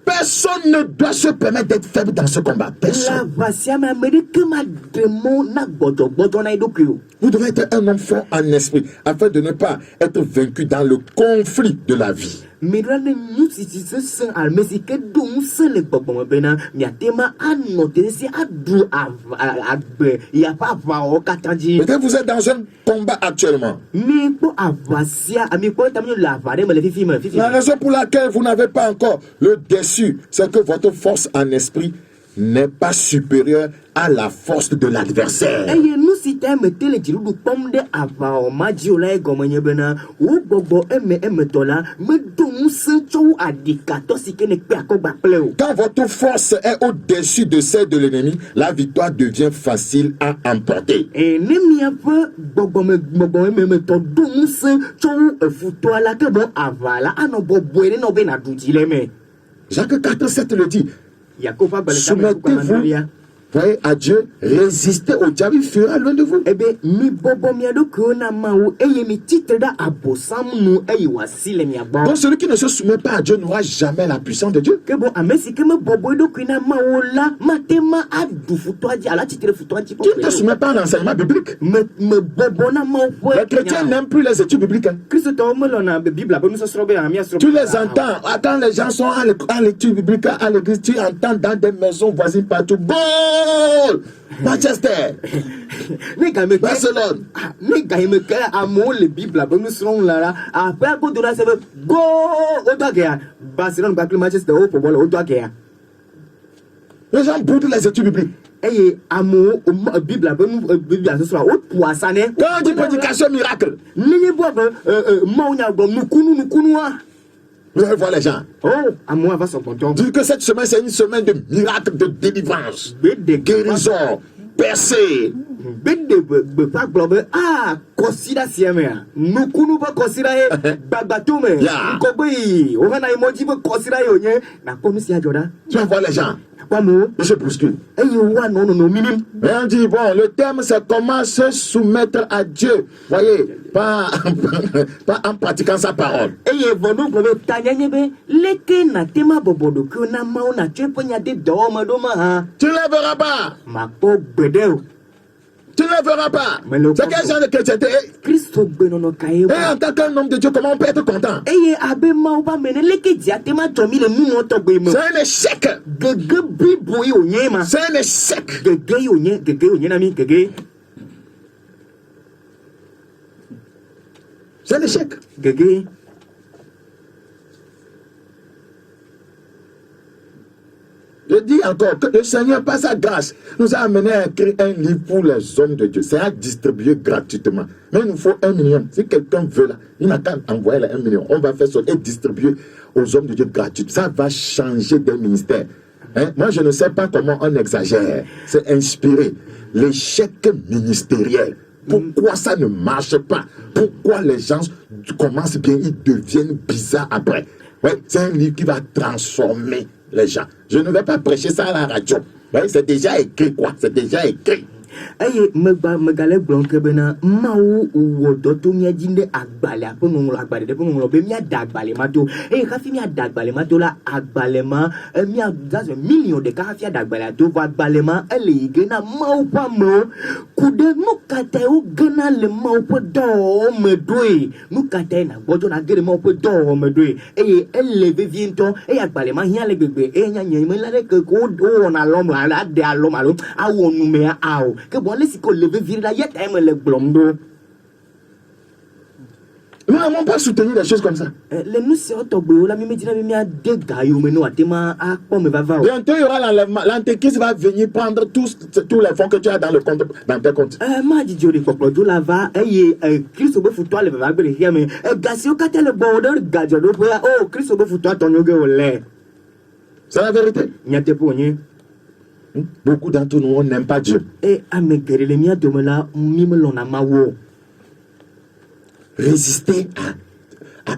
Personne ne doit se permettre d'être faible dans ce combat. La Personne. vasia me ameɖeke maɖe mɔ na gbɔdzɔgbɔdzɔ na eɖokui o. Vous devez être un homme fort en esprit afin de ne pas être vaincu dans le conflit de la vie. Miɖa ne nu sisi sesẽ ame si ke do ŋusẽ le gbɔgbɔme bena miate ma anɔ te si aɖu agbe yaƒe aʋawɔwɔ katã dzi. Peut-être vous êtes dans un combat actuellement. Mikpɔ aʋasia mikpɔ ta mi le aʋa ɖe me le fifi me fifi. La raison pour laquelle vous n'avez pas encore le dessus, c'est que votre force en esprit n'est pas supérieure à la force de l'adversaire. Eye nu si ta eme te le dziɖuɖu kpɔm ɖe aʋawɔ ma dzi o la egɔme nye bena wo gbɔgbɔ emetɔ la medo ŋusẽ tso wu aɖikatɔ si ke ne kpe akɔgba kple o. Quand votre force est au-dessus de celle de l'ennemi, la victoire devient facile à emporter. Ne miaƒe gbɔgbɔmemetɔ do ŋusẽ tso wu efutɔa la ke be aʋa la anɔ bɔbɔe ɖe nɔ be naɖu dzi le me. Jacques 4,7 le dit. Yakob ƒe agbalẽ Soumettez-vous, voyez, à Dieu, résistez au diable, il fuira loin de vous. ebe mi bɔbɔ mia ɖokuiwo na Mawu eye mi tsitre ɖe abosam nu eye wòasi le mia gbɔ. Donc celui qui ne se soumet pas à Dieu n'aura jamais la puissance de Dieu. Ke bo ame si ke me bɔbɔ eɖokui na Mawu la mate ma aɖu futɔa dzi alo atsitre futɔa dzi Tu ne te soumets pas à l'enseignement biblique. me bɔbɔ na Mawu Les ƒe chrétiens nya. n'aiment plus les études bibliques. Hein. Kristotɔwo melɔna Biblia be nusɔsrɔ̃ be miasrɔ̃. Tu les entends. Quand les gens sont à l'étude biblique, à l'église, tu entends dans des maisons voisines partout. Goal! Manchester, Ne game ke Barcelone. ne game ke amewo le Biblia be nusrɔ̃m la aƒea godo la se be go wodo agea Barcelone kpakple Manchester wo ƒo bɔl wodo agea. Les gens boudent les études bibliques. Eye amewo Biblia be Biblia sɔsrɔ̃a woƒo asa ne. Quand on dit prédication miracle, Nenye bɔ be Mawu nya gbɔ nukunua. vous allez voir les gens. Oh, amewo va sɔgbɔntɔ. Dis que cette semaine, c'est une semaine de miracles, de délivrance, Gbede guérison, percée. Gbede gbeƒã gblɔ be kɔsida sia mea nukunu ƒe kɔsida ye gbagbato me Ya. nkɔgbe yi wohena yi mɔdzi be kɔsida ye wònye nakpɔ nu sia dzɔ ɖa. Tu vas voir les gens. Nakpɔ amewo Ils se bousculent. eye woanɔ nɔnɔ minim. Et on dit, bon, le thème, c'est comment se soumettre à Dieu. Voyez, pas en pratiquant sa parole. Eye vɔnu gblɔ be tanya nye be leke nate ma bɔbɔ ɖokuiwo na Mawu natsɔe ƒe nya de dɔwɔme ɖo ma hã Tu ne le verras pas. makpɔ gbeɖe o. Tu ne le verras pas. Mais le C'est quel genre de chrétienté? Kristo gbenɔnɔ ka ye Et wa. en tant qu'un homme de Dieu, comment on peut être content? Eye abe Mawu ƒe ame ne leke dzi ate ma dzɔ mi le numɔ tɔgbe me. C'est un échec. Gege blibo ye wònye ma. C'est un échec. Gege ye wònye na mi gege. C'est un échec. Gege. Je dis encore que le Seigneur, par sa grâce, nous a amené à écrire un livre pour les hommes de Dieu. C'est à distribuer gratuitement. Mais il nous faut 1 million. Si quelqu'un veut, là, il n'a qu'à envoyer là 1 million. On va faire ça et distribuer aux hommes de Dieu gratuitement. Ça va changer des ministères. Hein? Moi, je ne sais pas comment on exagère. C'est inspiré. L'échec ministériel. Pourquoi ça ne marche pas? Pourquoi les gens commencent bien, ils deviennent bizarres après? Ouais, c'est un livre qui va transformer les gens. Je ne vais pas prêcher ça à la radio. Ouais, c'est déjà écrit, quoi. C'est déjà écrit. Eye megale gblɔm ke bena Mawu wɔ dɔ to mía dzi ɖe agbalẽa ƒe ŋɔŋlɔ agbalẽ ɖe ƒe ŋɔŋlɔ be míada agbalẽ ma to eye hafi míada agbalẽ ma to la agbalẽ ma míazazɔ miliɔn ɖeka hafi ada agbalẽa to vɔ agbalẽ ma ele yi ge na Mawu ƒe amewo ku ɖe nu katã wo gena le Mawu ƒe dɔwɔwɔ me ɖoe nu katã na gbɔdzɔna ge le Mawu ƒe dɔwɔwɔ me ɖoe eye ele vevie ŋutɔ eye agbalẽ ma hiã le gbegbe eye nyanya me la ɖe ke wowɔna alɔm la aɖe alɔm alo awɔ numea awɔ. Que bon, les psychos le vivre là, il y a quand même le blondeau. Nous n'avons pas soutenu des choses comme ça. Les nous c'est autobio, la même dit la même des gars, mais nous à tema à comme va va. Bientôt il y aura l'enlèvement. L'antéchrist va venir prendre tous les fonds que tu as dans le compte, dans tes comptes. Ma dit Dieu, tout là va, et Christ au foutoir le va bien, mais Gassio quand le border gadget, oh Christ au foutoir ton yoga au lait. C'est la vérité. N'y a pas pour rien. Beaucoup d'entre nous, on n'aime pas Dieu. Et ame geɖe le mía dome la mí melɔ̃na Mawu o. Résister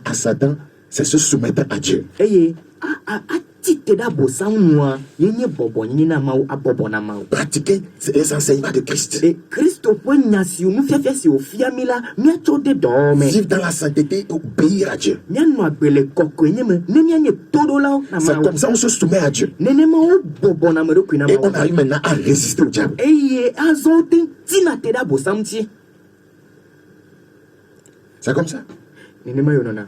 à Satan, c'est se soumettre à Dieu. Eye atite ɖe abosam nua yenye bɔbɔnyenye na Mawu abɔbɔ na Mawu. Pratiquer les enseignements de Christ. Et Kristo ƒe nya siwo nufiafia si wòfia mí la míatsɔ de dɔwɔ me. Vivre dans la sainteté, obéir à Dieu. Míanɔ agbe le kɔkɔenye me ne míanye toɖolawo na C'est Mawu. comme ça on se soumet à Dieu. Nenema wobɔbɔna ame ɖokui na Et on Mawu. arrive maintenant à résister au diable. Eye azɔ wote tina te ɖe abosam ŋuti. C'est comme ça. Nenema ye wònɔna.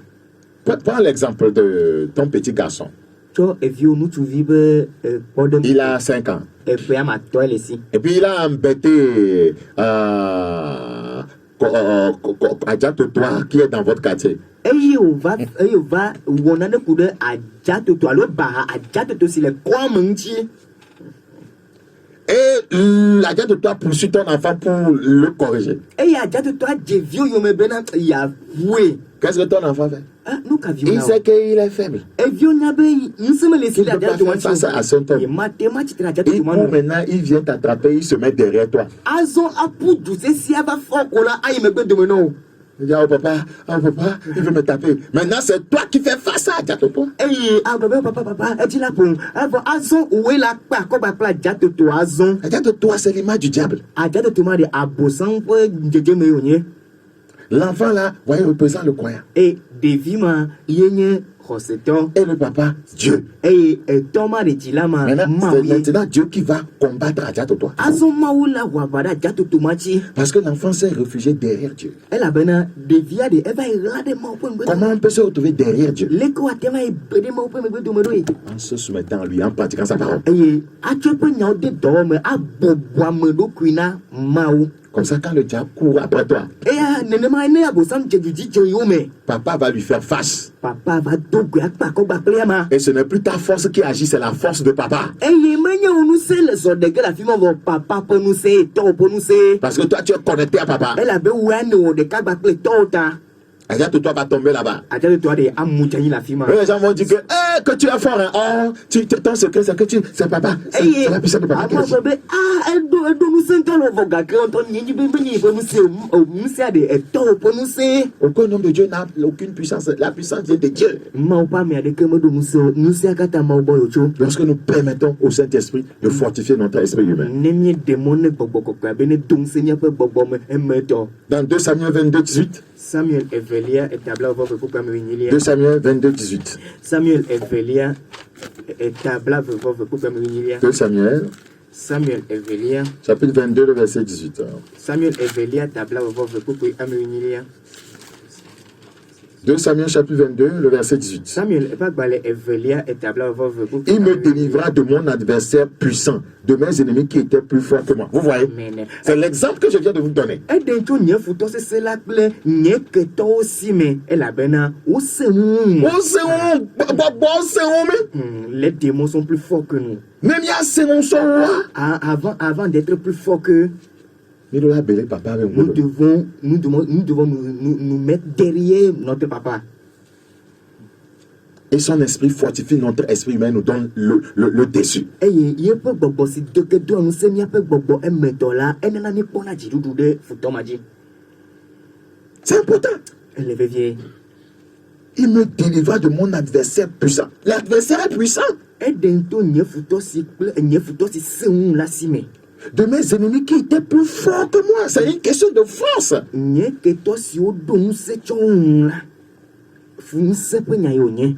Prends l'exemple de ton petit garçon. Tsɔ eviwo ŋutsuvi be kpɔɖem. Il a 5 ans. Eƒe amatɔe le si. Et puis il a embêté Adjatotoa qui est dans votre quartier. Eye wòva wɔ nane ku ɖe adzatoto alo baha adzatoto si le kɔa me ŋuti. Et l'Adjatotoa poursuit ton enfant pour le corriger. Eye adzatotoa dze viwo yome bena yeavue. Qu'est-ce que ton enfant fait? Nu ka viwo Il na o. sait qu'il est faible. Eviwo nya be ŋusẽ mele si Il ɖe ne peut pas adzatoto faire face à son ŋuti temps. o. Yemate ma tsitre ɖe Il adzatoto ma court nu. maintenant, il vient t'attraper, il se met derrière toi. Azɔ aƒu du sesia va fɔ ko la ayi megbe dome na o. Il dit, oh papa, il veut me taper. Maintenant, c'est toi qui fais face à Adjatotoa. Eye agblɔ be papa edzi la ƒo evɔ azɔ woe la kpe akɔgba kple adzatoto azɔ. Adjatotoa, c'est l'image du diable. Adzatoto ma de abosam ƒe dzedzeme ye wònye. L'enfant là, voyez, représente le croyant. E ɖevi ma yenye xɔsetɔ. Et le papa, Dieu. Eye etɔ ma de dzi la ma Maintenant, Mawu c'est ye. maintenant Dieu qui va combattre Adjatotoa. Azɔ Mawu la wɔ aʋa ɖe adzatoto ma dzi. Parce que l'enfant s'est réfugié derrière Dieu. Elabena ɖevia de eva yi ɣla ɖe Mawu ƒe megbe. Comment on peut se retrouver derrière Dieu? Leke woate va yi be ɖe Mawu ƒe megbe dome ɖo ye. En se soumettant à lui, en pratiquant sa parole. Eye atsɔ eƒe nyawo de dɔwɔ me abɔbɔ ame ɖokui na Mawu. Comme ça, quand le diable court après toi, Eya nenema ne abosam dze dzidzi tso yiwo me. papa va lui faire face. Papa va do gbe akpa akɔgba kple ya ma. Et ce n'est plus ta force qui agit, c'est la force de papa. Eye menye wo ŋusẽ le zɔ ɖege le afi ma vɔ papa ƒe ŋusẽ tɔwo ƒe ŋusẽ. Parce que toi, tu es connecté à papa. Elabe woe ne wɔ ɖeka gba kple tɔwo ta. Adjatotoa va tomber là-bas. Adzatotoa de amu dze anyi le afi ma. Et les gens vont dire que tu es fort. Hein? Oh, ton secret, c'est que c'est papa. Eye C'est la puissance de papa qui agit. amagbe be eɖo ŋusẽ ŋutɔ le vɔ gake ŋutɔ nye dzi be menye ƒe ŋusẽ o ŋusẽa de etɔwo ƒe ŋusẽ. Aucun homme de Dieu n'a aucune puissance. La puissance vient de Dieu. Mawu ƒe ame aɖeke meɖo ŋusẽ o ŋusẽa katã Mawu gbɔ yotso. Lorsque nous permettons au Saint-Esprit de fortifier notre esprit humain. Ne míeɖe mɔ ne gbɔgbɔ kɔkɔe be ne do ŋusẽ míaƒe gbɔgbɔ me emetɔ. Dans 2 Samuel 22, 18. Samuel evelia etabla vɔ veku kple ame 2 Samuel 22, 18. Samuel evelia etabla vɔ veku kple ame 2 Samuel, Samuel evelia chapitre 22, le verset 18. Samuel evelia tabla vɔ veku kple ame 2 Samuel, chapitre 22, le verset 18. Samuel eƒe agbalẽ evelia etabla vɔ veku kple Il me ame délivra de mon adversaire puissant, de mes ennemis qui étaient plus forts que moi. Vous voyez? Mene. C'est l'exemple que je viens de vous donner. Eɖe tso nye futɔ sese la kple nye ketɔwo si me elabena wosẽ ŋu. On sait où, mais Les démons sont plus forts que nous. même il y a c'est mon son. Avant d'être plus forts qu'eux, Mais là, belé papa avec nous moi. devons nous mettre derrière notre papa. Et son esprit fortifie notre esprit humain, nous donne le dessus. Eye yeƒe gbɔgbɔ si do ke doa ŋusẽ míaƒe gbɔgbɔ emetɔ la enana míekpɔna dziɖuɖu ɖe futɔ ma dzi. C'est important. Ele vevie. Il me délivra de mon adversaire puissant. L'adversaire est puissant. Eɖe to nye futɔ si sẽ ŋu la si me. De mes ennemis qui étaient plus forts que moi. C'est une question de force. Nye ketɔ siwo do ŋusẽ tsɔ ŋu la, ŋusẽ ƒe nya ye wònye.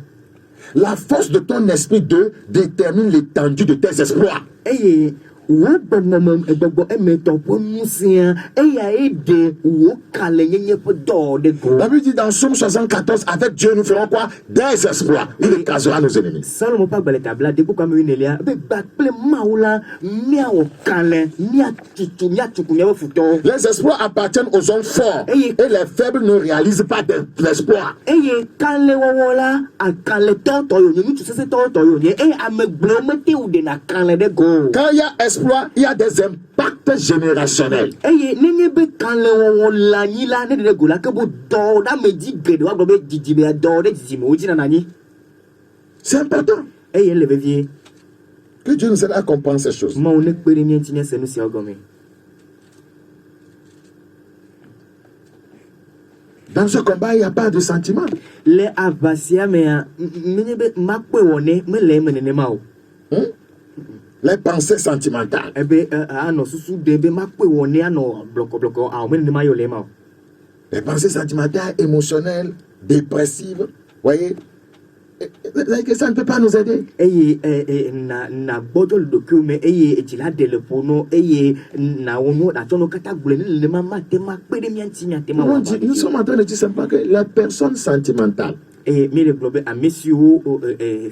La force de ton esprit détermine l'étendue de tes exploits. Eye wo gbɔgbɔ emetɔ ƒe ŋusẽa eya ye ɖe wo kalẽ nyenye ƒe dɔ ɖe go. La Bible dit dans Somme 74, avec Dieu nous ferons quoi? Des exploits. Il écrasera nos ennemis. Salomo ƒe agbalẽ tabla de kpokpo ame 14 be gba kple Mawu la míawɔ kalẽ míatuku míaƒe futɔwo. Les exploits appartiennent aux hommes forts. Et les faibles ne réalisent pas d'exploits. Eye kalẽ wɔwɔ la akalẽtɔ tɔ yonye ŋutsu sesẽtɔ tɔ yonye eye ame gblẽwo mete wo ɖena kalẽ ɖe go. Quand il y a exploit, il y a des impacts générationnels. Eye nenye be kalẽ wɔwɔ le anyi la ne ɖe ɖe go la ke bo dɔ ɖe ame dzi geɖe woagblɔ be dzidzime dɔ ɖe dzidzimewo dzi nana anyi. C'est important. Eye ele vevie. Que Dieu nous aide à comprendre ces choses. Ma on ekpere mi ntinya se no si ogome. Dans ce combat, il n'y a pas de sentiment. Le avasia me menebe makwe wone me le menene ma o. Les pensées sentimentales. Ebe ano susu debe makwe wone ano bloko a menene ma yo le ma o. Les pensées sentimentales, émotionnelles, dépressives. Voyez, que ça ne peut pas nous aider. Eye na bodol dokume eye ejila dele pono eye na wono da tono kata gule le mama te makpere mi antinya te ma. Nous sommes en train de dire simplement que les personnes sentimentales, mire globe a monsieur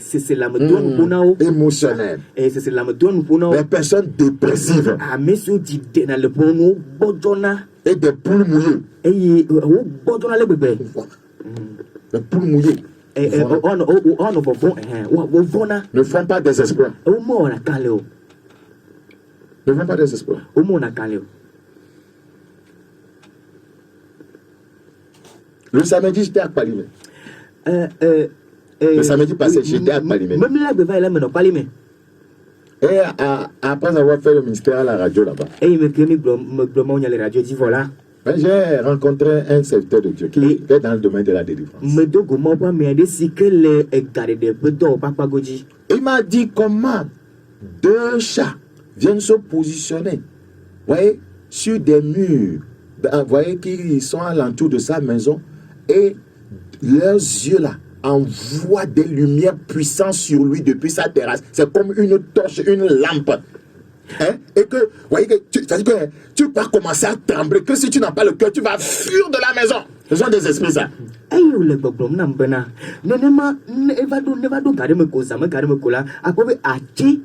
c'est la me donne ponao émotionnelles, c'est la me donne ponao les personnes dépressives a monsieur dit na le pono bodona et des poules mouillées. eye o bodona le bebe Les poules mouillées ne font pas des espoirs. Ne font pas des espoirs. Le samedi, j'étais à Palimé. Le samedi passé, j'étais à Palimé. Et après avoir fait le ministère à la radio là-bas, j'ai rencontré un serviteur de Dieu qui est dans le domaine de la délivrance. Il m'a dit comment 2 chats viennent se positionner, voyez, sur des murs, voyez, qui sont alentour de sa maison, et leurs yeux là envoient des lumières puissantes sur lui depuis sa terrasse. C'est comme une torche, une lampe. Hein? Et que, voyez, que tu vas commencer à trembler, que si tu n'as pas le cœur, tu vas fuir de la maison. Ce sont des esprits, ça. Le boblom nambena nenema nevado gareme kozame gareme kola akobe achi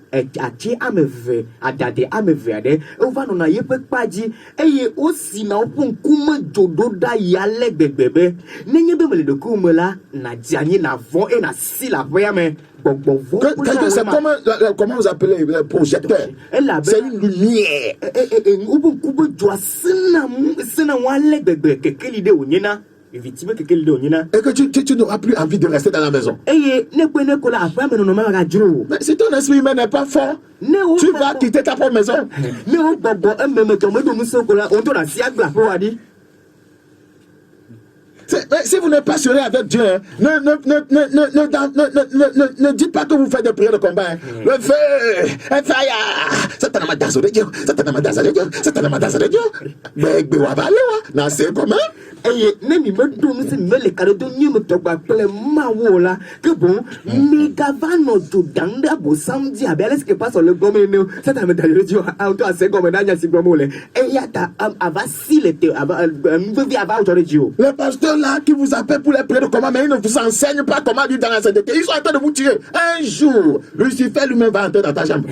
ameve adade ameve ade ova no na yepe paji eye osina opun kuma jododa yale gbegbe nenye be mele de kumela na diani na von et na si la voyame. C'est comment vous appelez le projecteur? C'est une lumière. Et que tu n'auras plus envie de rester dans la maison. Mais si ton esprit humain n'est pas fort, tu vas quitter ta propre maison. Si vous n'êtes pas assuré avec Dieu, ne dites pas que vous faites des prières de combat. Le feu, un fire, c'est un amadaz de Dieu, c'est un amadaz de Dieu, c'est un amadaz de Dieu. Mais c'est comment? Et même me donne ce mele cadeau ni me toba ple mawola que bon megavano to danda bo samedi abele ce que passe le gomeno ça t'a mettre le Dieu auto à ce gomena nya si gomole et yata ava si le te ava nous ava aujourd'hui Dieu. Le pasteur là qui vous appelle pour les prières de combat, mais il ne vous enseigne pas comment dire dans la sainteté. Ils sont en train de vous tuer. Un jour, Lucifer lui-même va entrer dans ta chambre.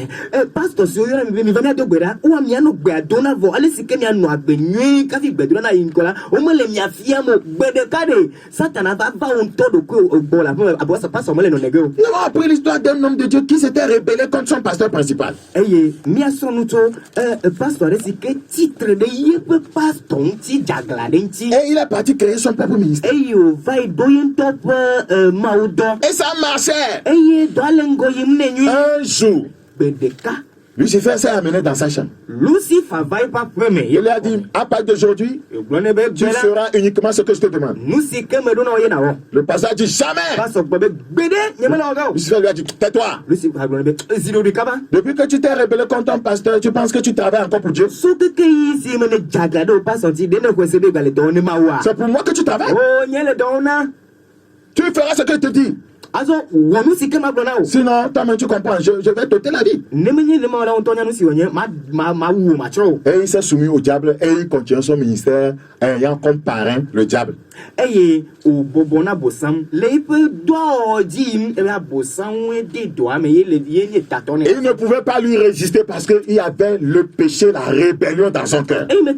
Pasteur, si vous avez mis venir de Guéra, ou à miano Guéadona, vous allez si Kenya no abenue, kasi Guédona incola, au moins les miafiamo, Guédecade, Satana va un taux de coup au bol, après ça passe au moins les non-négo. Nous avons appris l'histoire d'un homme de Dieu qui s'était rébellé contre son pasteur principal. Eh, miasonuto, pasteur, c'est que titre de yep pasteur, ti jagladenti. Et il est parti créer son propre ministère. Et yo va doyen top maudo. Et ça marchait. Et doalengo yimnenu. Un jour, Bedeka. Lucifer s'est amené dans sa chambre. Lucifer va pas premier. Il lui a dit, à partir d'aujourd'hui, tu feras uniquement ce que je te demande. Le pasteur a dit, jamais. Lucifer lui a dit, tais-toi. Depuis que tu t'es rebellé contre ton pasteur, tu penses que tu travailles encore pour Dieu? C'est pour moi que tu travailles. Tu feras ce que je te dis. Sinon, toi-même tu comprends, je vais t'ôter la vie. Et il s'est soumis au diable et il continue son ministère ayant comme parrain le diable. Et il ne pouvait pas lui résister parce qu'il y avait le péché, la rébellion dans son cœur. Le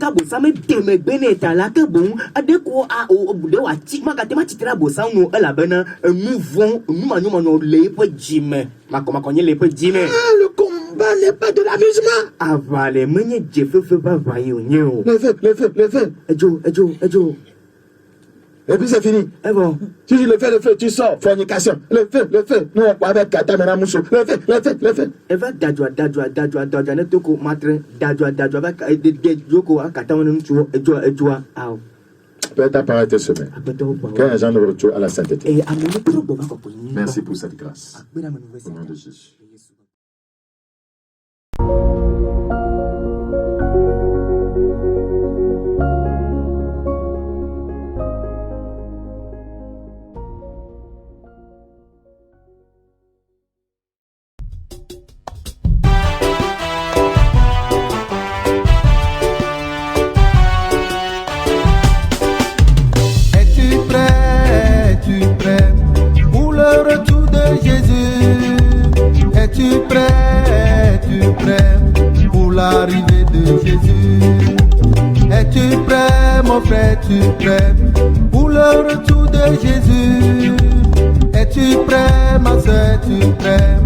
combat n'est pas de l'amusement. Et puis c'est fini. Et bon. Si tu le fais, tu sors. Fornication. Le fais. Nous, on avec Kata, maintenant, Mousso. Le fais. Et va dadwa, ne te ko matre, dadwa, avec des joko, à Kata, on et joie, au. Peut-être apparaître tes semaines. Qu'un genre de retour à la sainteté. Et à mon trop bon. Merci pour cette grâce. Au nom de Jésus. Es-tu prêt pour l'arrivée de Jésus? Es-tu prêt, mon frère, es-tu prêt pour le retour de Jésus? Es-tu prêt, ma soeur, es-tu prêt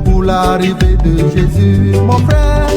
pour l'arrivée de Jésus? Mon frère,